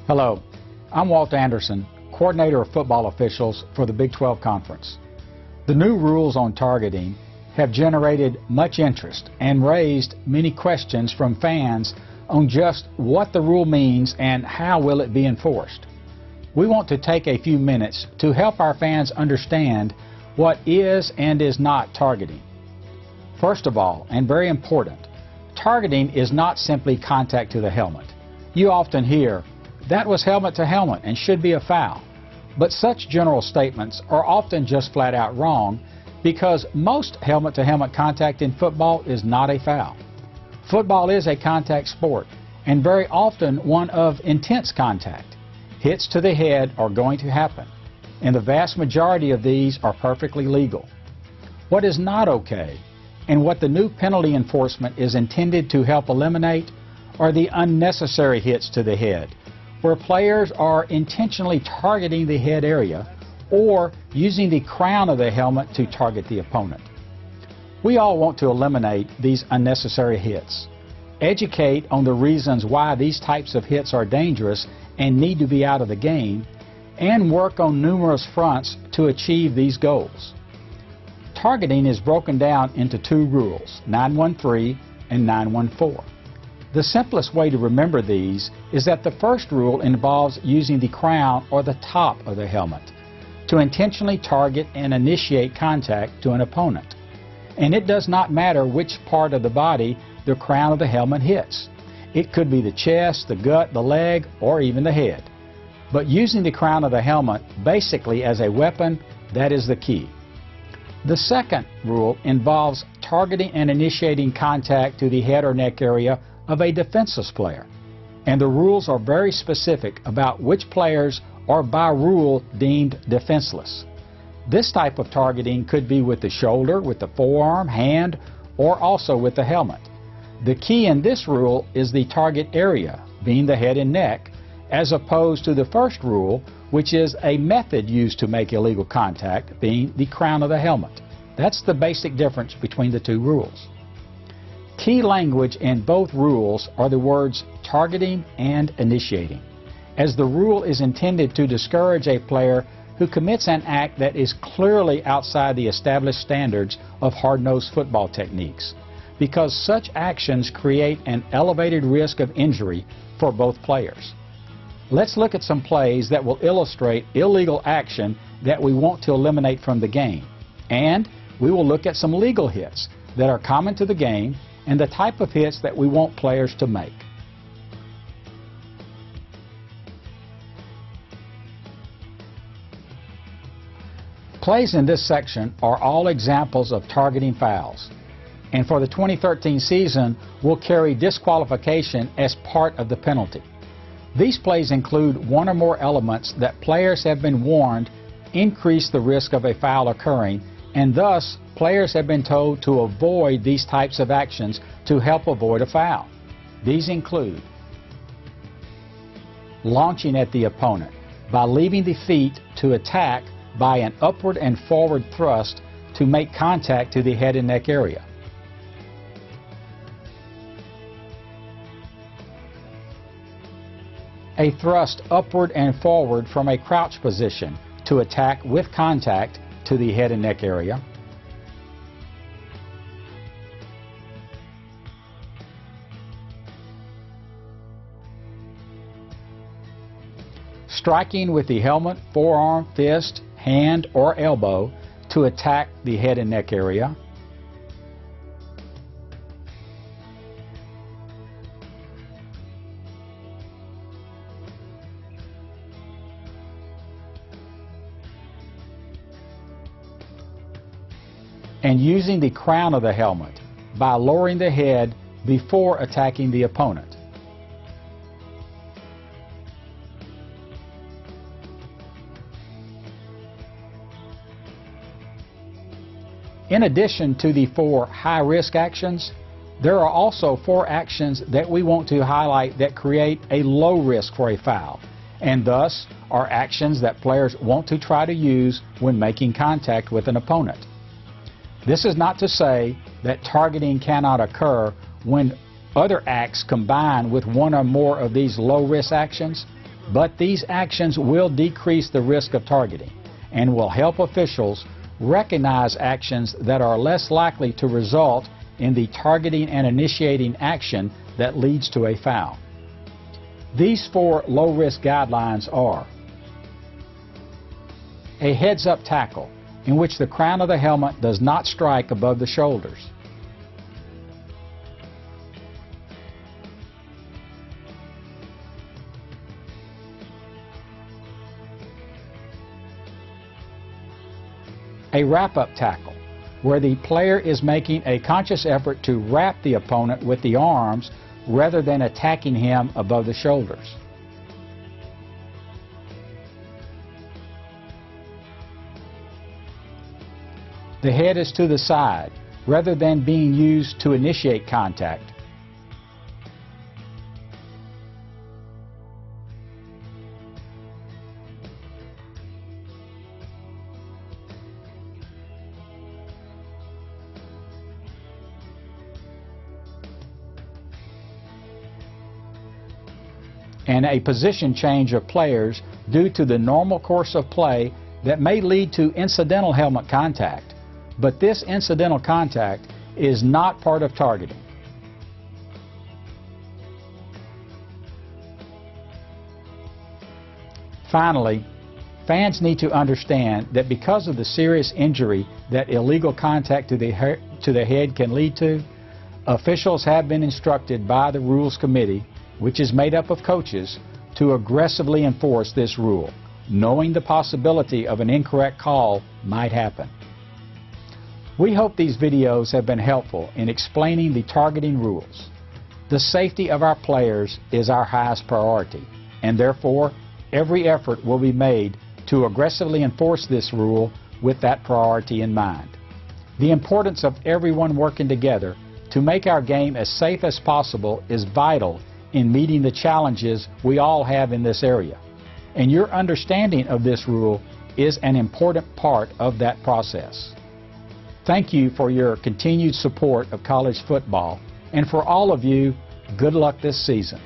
Hello, I'm Walt Anderson, Coordinator of Football Officials for the Big 12 Conference. The new rules on targeting have generated much interest and raised many questions from fans on just what the rule means and how will it be enforced. We want to take a few minutes to help our fans understand what is and is not targeting. First of all, and very important, targeting is not simply contact to the helmet. You often hear, "That was helmet to helmet and should be a foul." But such general statements are often just flat out wrong because most helmet-to-helmet contact in football is not a foul. Football is a contact sport and very often one of intense contact. Hits to the head are going to happen, and the vast majority of these are perfectly legal. What is not okay, and what the new penalty enforcement is intended to help eliminate, are the unnecessary hits to the head, where players are intentionally targeting the head area or using the crown of the helmet to target the opponent. We all want to eliminate these unnecessary hits, educate on the reasons why these types of hits are dangerous and need to be out of the game, and work on numerous fronts to achieve these goals. Targeting is broken down into two rules, 913 and 914. The simplest way to remember these is that the first rule involves using the crown or the top of the helmet to intentionally target and initiate contact to an opponent. And it does not matter which part of the body the crown of the helmet hits. It could be the chest, the gut, the leg, or even the head. But using the crown of the helmet basically as a weapon, that is the key. The second rule involves targeting and initiating contact to the head or neck area of a defenseless player, and the rules are very specific about which players are by rule deemed defenseless. This type of targeting could be with the shoulder, with the forearm, hand, or also with the helmet. The key in this rule is the target area, being the head and neck, as opposed to the first rule, which is a method used to make illegal contact, being the crown of the helmet. That's the basic difference between the two rules. Key language in both rules are the words targeting and initiating, as the rule is intended to discourage a player who commits an act that is clearly outside the established standards of hard-nosed football techniques, because such actions create an elevated risk of injury for both players. Let's look at some plays that will illustrate illegal action that we want to eliminate from the game, and we will look at some legal hits that are common to the game and the type of hits that we want players to make. Plays in this section are all examples of targeting fouls, and for the 2013 season will carry disqualification as part of the penalty. These plays include one or more elements that players have been warned increase the risk of a foul occurring, and thus players have been told to avoid these types of actions to help avoid a foul. These include launching at the opponent by leaving the feet to attack by an upward and forward thrust to make contact to the head and neck area. A thrust upward and forward from a crouch position to attack with contact to the head and neck area. Striking with the helmet, forearm, fist, hand, or elbow to attack the head and neck area. And using the crown of the helmet by lowering the head before attacking the opponent. In addition to the 4 high-risk actions, there are also 4 actions that we want to highlight that create a low risk for a foul, and thus are actions that players want to try to use when making contact with an opponent. This is not to say that targeting cannot occur when other acts combine with one or more of these low-risk actions, but these actions will decrease the risk of targeting and will help officials recognize actions that are less likely to result in the targeting and initiating action that leads to a foul. These 4 low-risk guidelines are: a heads-up tackle, in which the crown of the helmet does not strike above the shoulders. A wrap-up tackle, where the player is making a conscious effort to wrap the opponent with the arms rather than attacking him above the shoulders. The head is to the side rather than being used to initiate contact. And a position change of players due to the normal course of play that may lead to incidental helmet contact. But this incidental contact is not part of targeting. Finally, fans need to understand that because of the serious injury that illegal contact to the head can lead to, officials have been instructed by the Rules Committee, which is made up of coaches, to aggressively enforce this rule, knowing the possibility of an incorrect call might happen. We hope these videos have been helpful in explaining the targeting rules. The safety of our players is our highest priority, and therefore every effort will be made to aggressively enforce this rule with that priority in mind. The importance of everyone working together to make our game as safe as possible is vital in meeting the challenges we all have in this area, and your understanding of this rule is an important part of that process. Thank you for your continued support of college football, and for all of you, good luck this season.